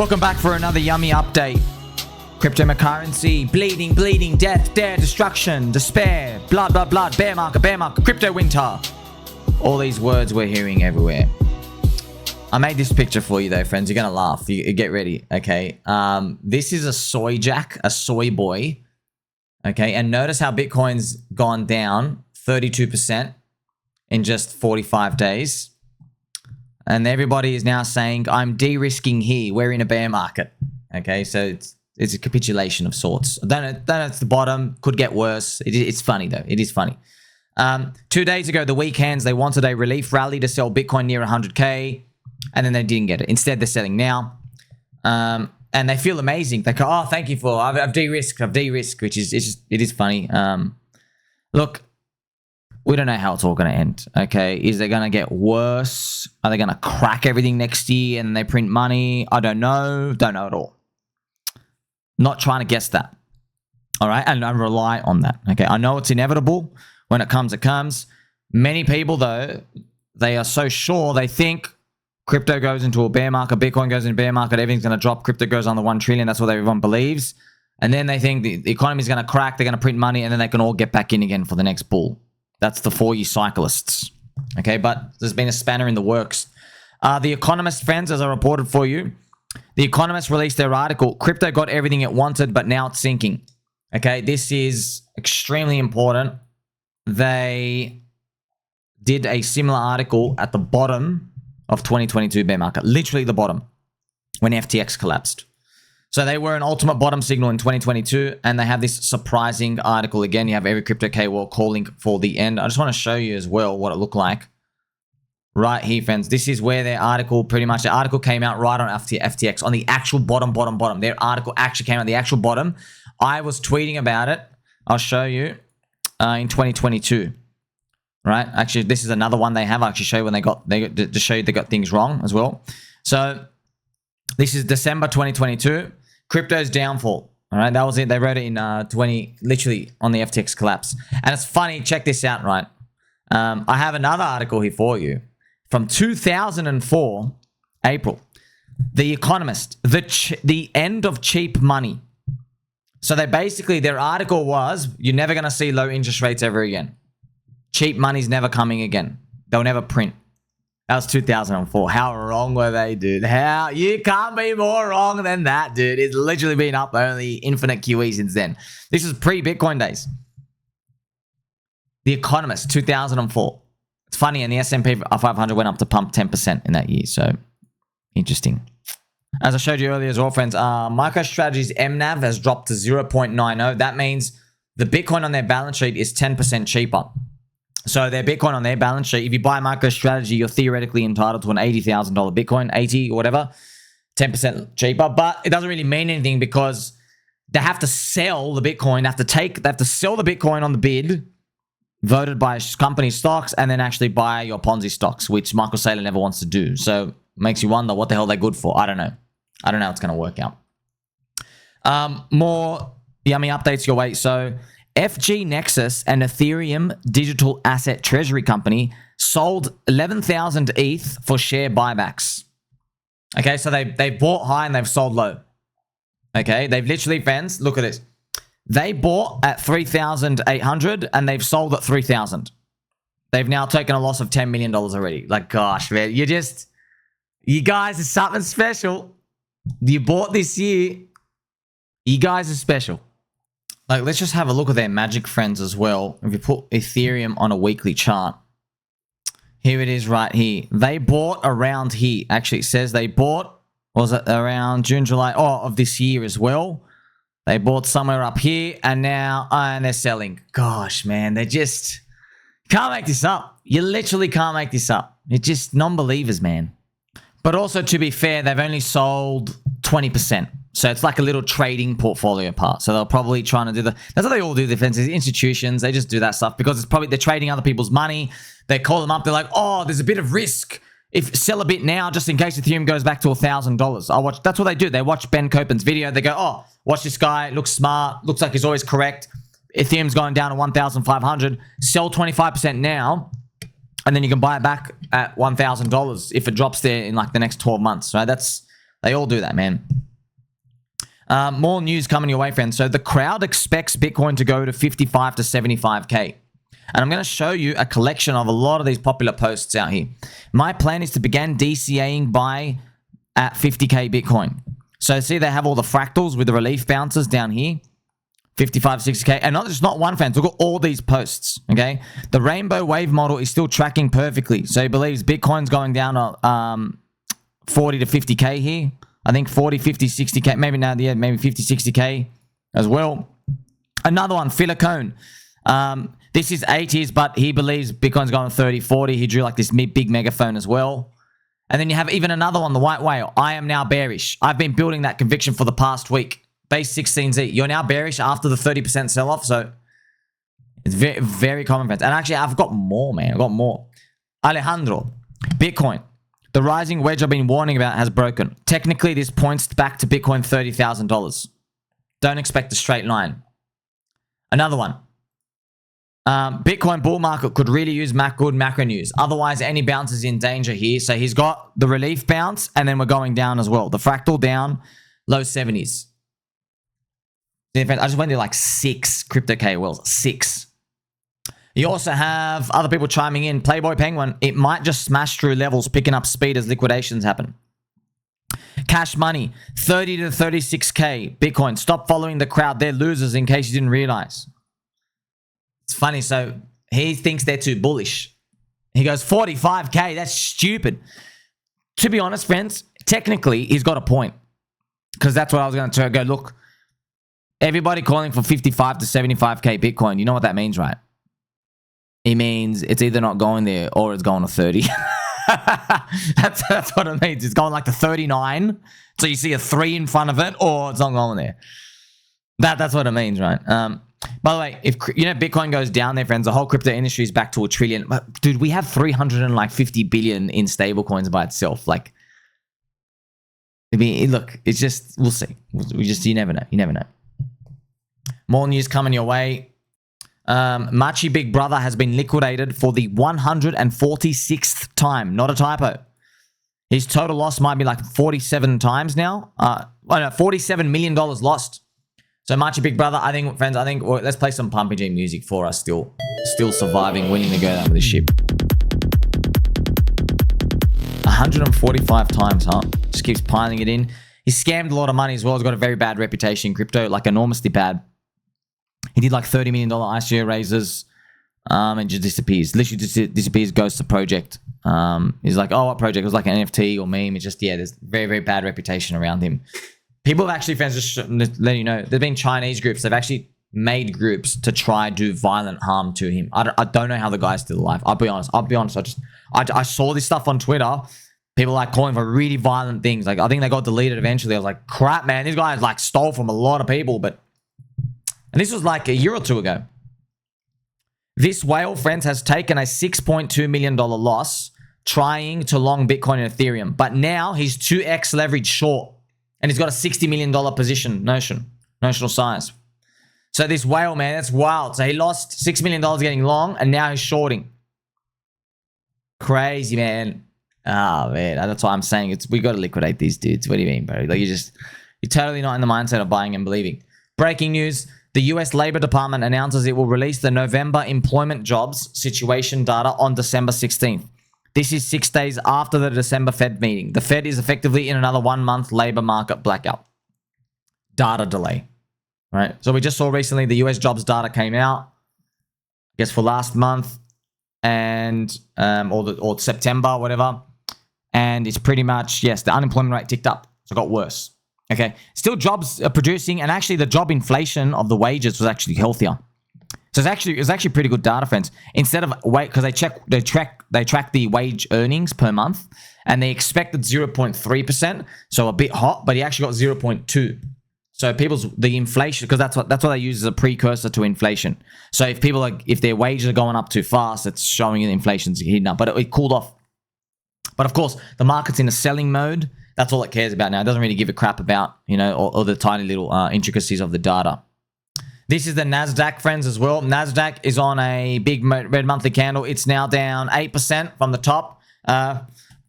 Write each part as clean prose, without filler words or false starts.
Welcome back for another yummy update. Cryptocurrency, bleeding, death, dare, destruction, despair, blood, bear market, crypto winter. All these words we're hearing everywhere. I made this picture for you though, friends. You're gonna laugh. You get ready, okay? This is a soy jack, a soy boy, okay? And notice how Bitcoin's gone down 32% in just 45 days. And everybody is now saying, I'm de-risking here. We're in a bear market. Okay, so it's a capitulation of sorts. I don't know it's the bottom. Could get worse. It's funny, though. It is funny. 2 days ago, the weekends, they wanted a relief rally to sell Bitcoin near 100K. And then they didn't get it. Instead, they're selling now. And they feel amazing. They go, oh, thank you for, I've de-risked, which is, it is funny. Look, we don't know how it's all going to end, okay? Is it going to get worse? Are they going to crack everything next year and they print money? I don't know. Don't know at all. Not trying to guess that, all right? And I rely on that, okay? I know it's inevitable. When it comes, it comes. Many people, though, they are so sure. They think crypto goes into a bear market, Bitcoin goes into a bear market, everything's going to drop, crypto goes under 1 trillion. That's what everyone believes. And then they think the economy is going to crack, they're going to print money, and then they can all get back in again for the next bull. That's the 4-year cyclists. Okay, but there's been a spanner in the works. The Economist, friends, as I reported for you, the Economist released their article, Crypto got everything it wanted, but now it's sinking. Okay, this is extremely important. They did a similar article at the bottom of 2022 bear market, literally the bottom, when FTX collapsed. So they were an ultimate bottom signal in 2022, and they have this surprising article. Again, you have every crypto KOL calling for the end. I just want to show you as well what it looked like. Right here, friends. This is where their article, pretty much, the article came out right on FTX, on the actual bottom. Their article actually came out the actual bottom. I was tweeting about it. I'll show you in 2022. Right? Actually, this is another one they have. I'll actually show you when to show you they got things wrong as well. So this is December 2022. Crypto's downfall. All right, that was it. They wrote it in literally on the FTX collapse. And it's funny. Check this out, right? I have another article here for you from 2004, April. The Economist, the end of cheap money. So they basically, their article was, you're never going to see low interest rates ever again. Cheap money's never coming again. They'll never print. That was 2004. How wrong were they, dude? You can't be more wrong than that, dude. It's literally been up only infinite QE since then. This is pre-Bitcoin days. The Economist, 2004. It's funny, and the S&P 500 went up to pump 10% in that year. So, interesting. As I showed you earlier as well, friends, MicroStrategy's mNAV has dropped to 0.90. That means the Bitcoin on their balance sheet is 10% cheaper. So their Bitcoin on their balance sheet, if you buy MicroStrategy, you're theoretically entitled to an $80,000 Bitcoin, 80 or whatever, 10% cheaper. But it doesn't really mean anything because they have to sell the Bitcoin. They have to sell the Bitcoin on the bid, voted by company stocks, and then actually buy your Ponzi stocks, which Michael Saylor never wants to do. So makes you wonder what the hell they're good for. I don't know. I don't know how it's going to work out. More yummy updates your way. So FG Nexus, an Ethereum digital asset treasury company, sold 11,000 ETH for share buybacks. Okay, so they bought high and they've sold low. Okay, they've literally, friends, look at this. They bought at 3,800 and they've sold at 3,000. They've now taken a loss of $10 million already. Like, gosh, man, you guys are something special. You bought this year. You guys are special. Like, let's just have a look at their magic, friends, as well. If you put Ethereum on a weekly chart, here it is right here. They bought around here. Actually, it says they bought, was it around June, July, of this year as well. They bought somewhere up here, and now they're selling. Gosh, man, they just can't make this up. You literally can't make this up. It's just non-believers, man. But also, to be fair, they've only sold 20%. So it's like a little trading portfolio part. So they're probably trying to do that's what they all do, the defenses, institutions. They just do that stuff because it's probably they're trading other people's money. They call them up. They're like, oh, there's a bit of risk. If sell a bit now, just in case Ethereum goes back to $1,000. That's what they do. They watch Ben Copen's video. They go, oh, watch this guy. Looks smart. Looks like he's always correct. Ethereum's going down to 1,500. Sell 25% now. And then you can buy it back at $1,000 if it drops there in like the next 12 months, right? That's They all do that, man. More news coming your way, friends. So the crowd expects Bitcoin to go to 55 to 75K. And I'm going to show you a collection of a lot of these popular posts out here. My plan is to begin DCAing by at 50K Bitcoin. So see, they have all the fractals with the relief bounces down here. 55, 60K. And not one, friends. Look at all these posts, okay? The rainbow wave model is still tracking perfectly. So he believes Bitcoin's going down to 40 to 50K here. I think 40, 50, 60K. Maybe now, yeah, maybe 50, 60K as well. Another one, Filicone. This is 80s, but he believes Bitcoin's going 30, 40. He drew like this big megaphone as well. And then you have even another one, the white whale. I am now bearish. I've been building that conviction for the past week. Base 16Z. You're now bearish after the 30% sell-off. So it's very, very common, friends. And actually, I've got more, man. I've got more. Alejandro. Bitcoin. The rising wedge I've been warning about has broken. Technically, this points back to Bitcoin $30,000. Don't expect a straight line. Another one. Bitcoin bull market could really use good macro news. Otherwise, any bounce is in danger here. So he's got the relief bounce, and then we're going down as well. The fractal down, low 70s. I just went to like 6 crypto KOLs. 6. You also have other people chiming in. Playboy Penguin, it might just smash through levels, picking up speed as liquidations happen. Cash Money, 30 to 36K. Bitcoin, stop following the crowd. They're losers in case you didn't realize. It's funny. So he thinks they're too bullish. He goes 45K. That's stupid. To be honest, friends, technically he's got a point. Because that's what I was going to go, look, everybody calling for 55 to 75K Bitcoin. You know what that means, right? It means it's either not going there or it's going to 30. that's what it means. It's going like to 39. So you see a 3 in front of it, or it's not going there. That's what it means, right? By the way, if you know Bitcoin goes down there, friends, the whole crypto industry is back to $1 trillion. Dude, we have 350 billion in stablecoins by itself. Like, I mean, look, it's just, we'll see. You never know. You never know. More news coming your way. Machi Big Brother has been liquidated for the 146th time. Not a typo. His total loss might be like 47 times now. $47 million lost. So Machi Big Brother, I think, friends, well, let's play some Pumpy G music for us. Still surviving, winning to go down with the ship. 145 times, huh? Just keeps piling it in. He scammed a lot of money as well. He's got a very bad reputation in crypto, like enormously bad. He did like $30 million ICO raises and just disappears. Literally just disappears, goes to project. He's like, oh, what project? It was like an NFT or meme. It's just, yeah, there's very, very bad reputation around him. People have actually, friends, just letting you know, there've been Chinese groups. They've actually made groups to try do violent harm to him. I don't know how the guy's still alive. I'll be honest. I saw this stuff on Twitter. People like calling for really violent things. Like, I think they got deleted eventually. I was like, crap, man. These guys like stole from a lot of people, and this was like a year or two ago. This whale, friends, has taken a $6.2 million loss trying to long Bitcoin and Ethereum. But now he's 2x leverage short. And he's got a $60 million position, notional size. So this whale, man, that's wild. So he lost $6 million getting long, and now he's shorting. Crazy, man. Oh, man. That's why I'm saying we got to liquidate these dudes. What do you mean, bro? Like, you're totally not in the mindset of buying and believing. Breaking news. The US Labor Department announces it will release the November employment jobs situation data on December 16th. This is 6 days after the December Fed meeting. The Fed is effectively in another 1-month labor market blackout. Data delay. Right? So we just saw recently the US jobs data came out, I guess for last month, and or September, whatever. And it's pretty much, yes, the unemployment rate ticked up. So it got worse. Okay. Still jobs are producing, and actually the job inflation of the wages was actually healthier. So it's actually pretty good data, friends. Instead of because they track the wage earnings per month, and they expected 0.3%, so a bit hot, but he actually got 0.2. So the inflation, because that's what they use as a precursor to inflation. So if their wages are going up too fast, it's showing the inflation's heating up, but it cooled off. But of course, the market's in a selling mode. That's all it cares about now. It doesn't really give a crap about, all the tiny little intricacies of the data. This is the Nasdaq, friends, as well. Nasdaq is on a big red monthly candle. It's now down 8% from the top.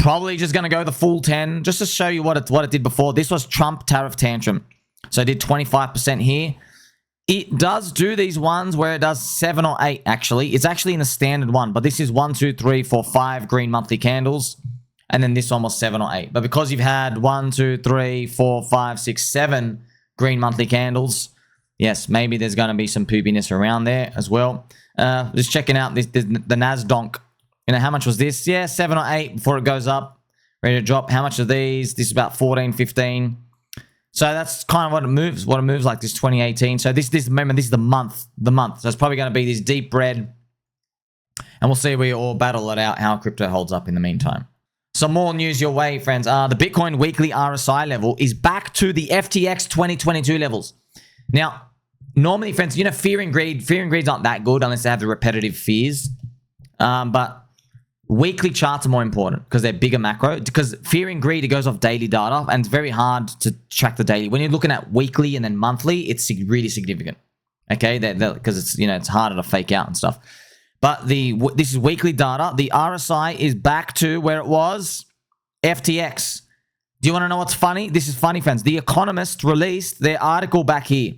Probably just going to go the full 10 just to show you what it did before. This was Trump tariff tantrum. So it did 25% here. It does do these ones where it does 7 or 8 actually. It's actually in the standard one, but this is 1, 2, 3, 4, 5 green monthly candles. And then this one was 7 or 8. But because you've had 1, 2, 3, 4, 5, 6, 7 green monthly candles, yes, maybe there's going to be some poopiness around there as well. Just checking out the NASDAQ. You know, how much was this? Yeah, 7 or 8 before it goes up. Ready to drop. How much are these? This is about 14, 15. So that's kind of what it moves. What it moves like this 2018. So remember, this is the month. So it's probably going to be this deep red. And we'll see if we all battle it out, how crypto holds up in the meantime. Some more news your way, friends. The Bitcoin weekly RSI level is back to the FTX 2022 levels. Now, normally, friends, you know, fear and greed's not that good unless they have the repetitive fears. But weekly charts are more important because they're bigger macro. Because fear and greed, it goes off daily data, and it's very hard to track the daily. When you're looking at weekly and then monthly, it's really significant. Okay, because it's, you know, it's harder to fake out and stuff. But this is weekly data. The RSI is back to where it was. FTX. Do you want to know what's funny? This is funny, friends. The Economist released their article back here.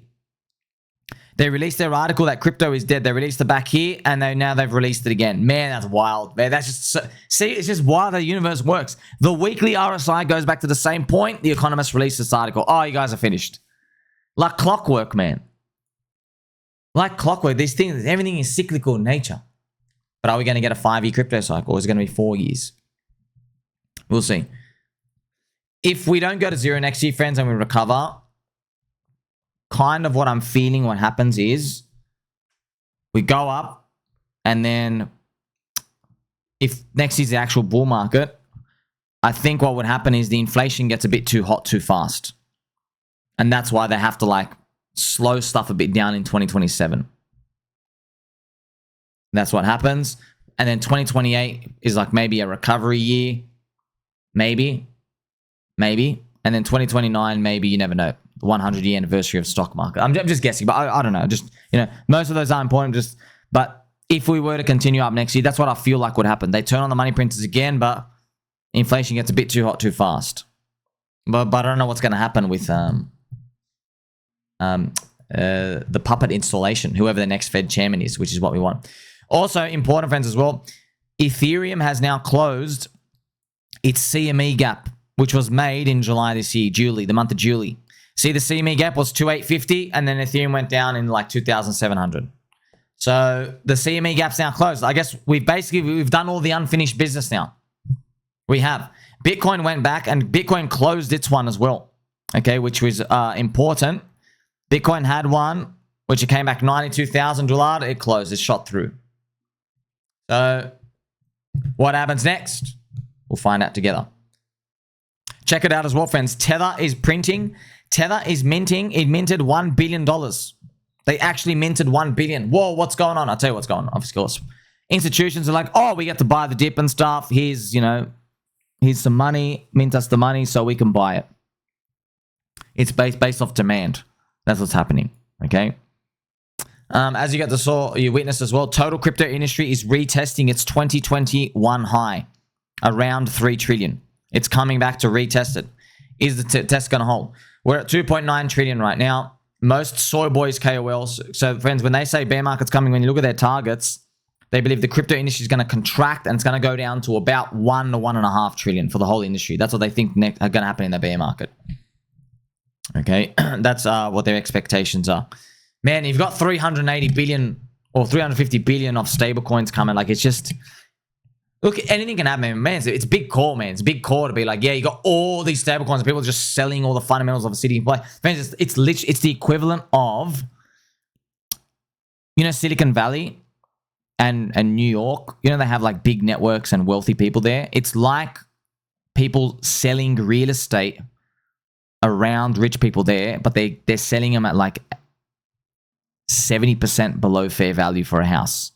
They released their article that crypto is dead. They released it back here, and now they've released it again. Man, that's wild. Man, that's just see, it's just why the universe works. The weekly RSI goes back to the same point. The Economist released this article. Oh, you guys are finished. Like clockwork, man. Like clockwork. These things, everything is cyclical in nature. But are we going to get a 5-year crypto cycle, or is it going to be 4 years? We'll see. If we don't go to zero next year, friends, and we recover, kind of what I'm feeling what happens is we go up, and then if next is the actual bull market, I think what would happen is the inflation gets a bit too hot too fast. And that's why they have to like slow stuff a bit down in 2027. That's what happens. And then 2028 is like maybe a recovery year. Maybe. And then 2029, maybe, you never know. The 100-year anniversary of stock market. I'm just guessing, but I don't know. Just, you know, most of those are important. But if we were to continue up next year, that's what I feel like would happen. They turn on the money printers again, but inflation gets a bit too hot too fast. But I don't know what's going to happen with the puppet installation, whoever the next Fed chairman is, which is what we want. Also, important, friends, as well, Ethereum has now closed its CME gap, which was made in July this year, the month of July. See, the CME gap was 2,850, and then Ethereum went down in like 2,700. So the CME gap's now closed. I guess we've done all the unfinished business now. We have. Bitcoin went back, and Bitcoin closed its one as well, okay, which was important. Bitcoin had one, which it came back $92,000. It closed. It shot through. So what happens next? We'll find out together. Check it out as well, friends. Tether is printing. Tether is minting. It minted $1 billion. They actually minted $1 billion. Whoa, what's going on? I'll tell you what's going on. Of course, institutions are like, oh, we get to buy the dip and stuff. Here's some money. Mint us the money so we can buy it. It's based off demand. That's what's happening. Okay. As you witnessed as well, total crypto industry is retesting its 2021 high, around 3 trillion. It's coming back to retest it. Is the test going to hold? We're at 2.9 trillion right now. Most Soyboys KOLs. So friends, when they say bear market's coming, when you look at their targets, they believe the crypto industry is going to contract and it's going to go down to about 1 to 1.5 trillion for the whole industry. That's what they think are going to happen in the bear market. Okay, that's what their expectations are. Man, you've got 380 billion or 350 billion of stablecoins coming. Like, it's just, look, anything can happen, man. It's a big call, man. It's a big call to be like, yeah, you got all these stablecoins and people are just selling all the fundamentals of a city. Like, friends, it's literally, it's the equivalent of, you know, Silicon Valley and New York. You know, they have like big networks and wealthy people there. It's like people selling real estate around rich people there, but they're selling them at like 70% below fair value for a house.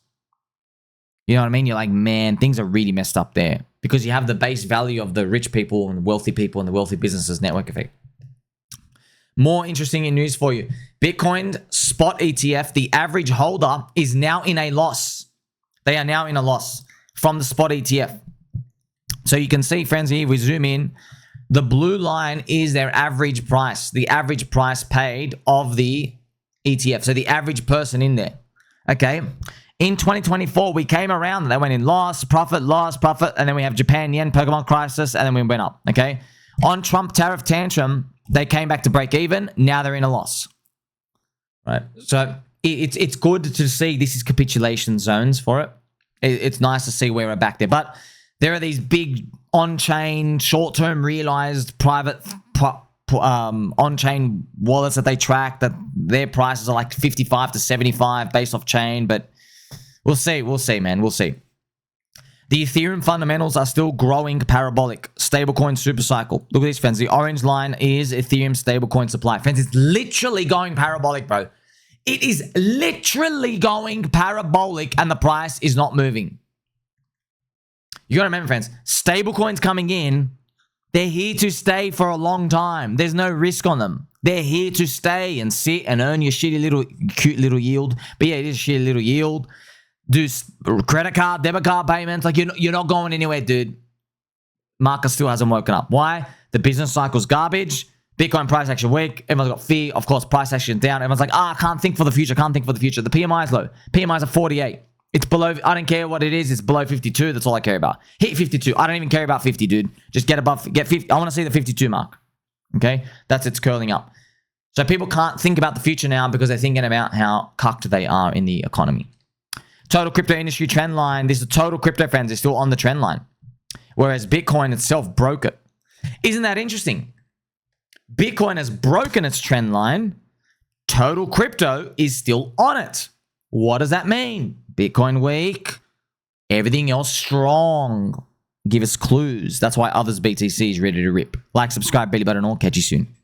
You know what I mean? You're like, man, things are really messed up there because you have the base value of the rich people and the wealthy people and the wealthy businesses network effect. More interesting news for you. Bitcoin spot ETF, the average holder is now in a loss. They are now in a loss from the spot ETF. So you can see, friends, here, we zoom in. The blue line is their average price, the average price paid of the ETF. So the average person in there. Okay. In 2024, we came around. They went in loss, profit, and then we have Japan yen, Pokemon crisis, and then we went up. Okay. On Trump tariff tantrum, they came back to break even. Now they're in a loss. Right. So it's good to see this is capitulation zones for it. It's nice to see where we're back there. But there are these big on-chain, short-term realized private on-chain wallets that they track that their prices are like 55 to 75 based off chain. But we'll see, man. We'll see. The Ethereum fundamentals are still growing parabolic. StableCoin SuperCycle. Look at this, friends. The orange line is Ethereum stablecoin supply. Friends, it's literally going parabolic, bro. It is literally going parabolic and the price is not moving. You got to remember, friends, stablecoins coming in, they're here to stay for a long time. There's no risk on them. They're here to stay and sit and earn your shitty little, cute little yield. But yeah, it is a shitty little yield. Do credit card, debit card payments. Like, you're not going anywhere, dude. Market still hasn't woken up. Why? The business cycle's garbage. Bitcoin price action weak. Everyone's got fear. Of course, price action down. Everyone's like, I can't think for the future. Can't think for the future. The PMI is low. PMI is at 48. It's below. I don't care what it is. It's below 52. That's all I care about. Hit 52. I don't even care about 50, dude. Just get above. Get 50. I want to see the 52 mark. Okay? That's it's curling up. So people can't think about the future now because they're thinking about how cucked they are in the economy. Total crypto industry trend line. This is total crypto, friends. Is still on the trend line. Whereas Bitcoin itself broke it. Isn't that interesting? Bitcoin has broken its trend line. Total crypto is still on it. What does that mean? Bitcoin weak. Everything else strong. Give us clues. That's why others BTC is ready to rip. Like, subscribe, belly button all. Catch you soon.